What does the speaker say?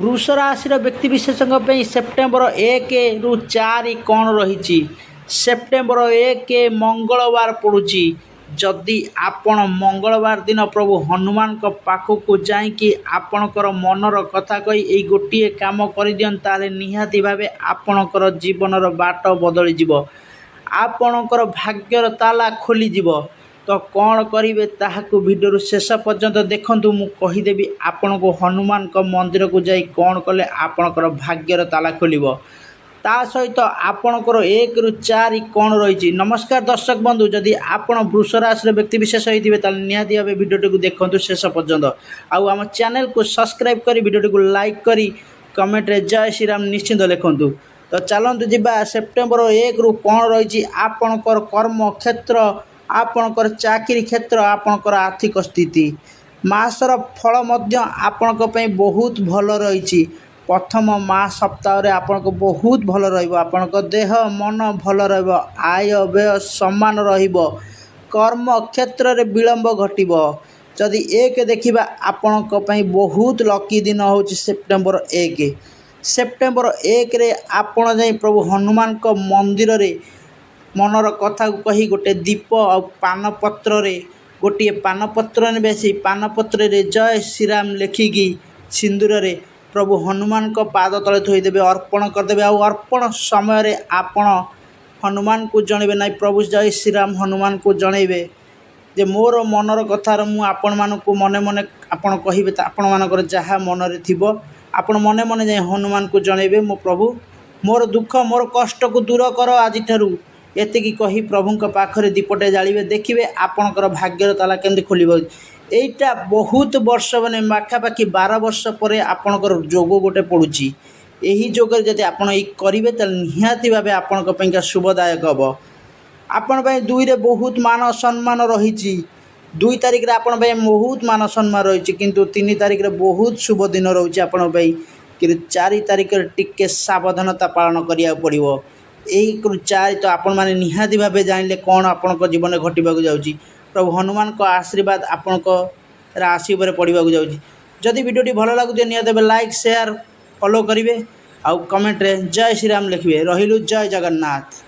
वृष राशि व्यक्तिविशेषों सेप्टेम्बर 1 रु 4 कौन रही। सेप्टेम्बर 1 मंगलवार पड़ुची। जदि आपण मंगलवार दिन प्रभु हनुमान पाखक जाकि आपणकर मनर कथा कही यही गोटे कम कर दिखाते निहाती भाव आपणकर जीवनर बाट बदली आपणकर भाग्यर ताला खोली तो कौन करेंगे ताकू भिडियो शेष पर्यंत देखूँ। मु कहीदेवी आपण को हनुमान मंदिर को जाई कौन कले आपणकर भाग्यर ताला खोल ता सहित आपणकर 1 रु 4 कौन रही। नमस्कार दर्शक बंधु, जदि आपण वृष राशि व्यक्तिविशेष होते निहाती भाव भिडियो देखूँ शेष पर्यंत। आम चैनल को सब्सक्राइब कर भिडियो लाइक करी कमेंट रे जय श्री राम निश्चिंत लिखुँ। तो चलतु जा सेप्टेम्बर 1 रु कौन रही आपणकर कर्म क्षेत्र, आपणकर चाकरी क्षेत्र, आपणकर आर्थिक स्थिति मासर फल मध्य आपणक बहुत भल रही। प्रथम मास सप्ताह आपको बहुत भल रहा। देह मन भल आय व्यय समान कर्म क्षेत्र में विलंब घटब। जदि एक देखा आपण बहुत लकी दिन हूँ सेप्टेम्बर 1। सेप्टेम्बर 1 रे आपण जाई प्रभु हनुमान मंदिर रे मनर कथा कही गोटे दीप आ पानपत्र गोटे पानपत्र ने बेसी पानपत्र रे जय श्रीराम लिखिकी सिंदूर रे प्रभु हनुमान पाद तले थोदेवे अर्पण करदे। अर्पण समय आपण हनुमान को जनइबे ना प्रभु जय श्रीराम हनुमान को जनइबे जे मोर मनर कथार मु आपण मानकु मने मने आपण कहिबे आपण मानकर जहाँ मन रे थिबो आपण मने मने जाय हनुमान को जनइबे मो प्रभु मोर दुख मोर कष्ट को दूर कर आज ठारू एतिकी कही प्रभु पाखरे दीपटे जालिबे। देखिए आपणकर भाग्यर ताला केमती खोल। एटा बहुत वर्ष मैंने पाखापाखि 12 वर्ष पर आपणकर जोग गोटे पड़ुची। यही जोग जब आप करेंगे तो निहाती भाव आपण शुभदायक हम। आपण 2 रे बहुत मान सम्मान रही। 2 तारिख रे आपण बहुत मान सम्मान रही किंतु 3 तारिख रे बहुत शुभ दिन रही आपण कि 4 तारिख टिके सावधानता पालन करिया पड़िवो। 1 रु 4 तो आपण माने निहाती भाव जानले कौन आपण जीवन घटवा जाऊँगी। प्रभु हनुमान को आशीर्वाद आपण राशि पर पड़ाक जाऊँगी। जदि वीडियो भल लगुच निहत लाइक शेयर फॉलो करेंगे आउ कमेंट रे जय श्री राम लिखिए। रहिलु जय जगन्नाथ।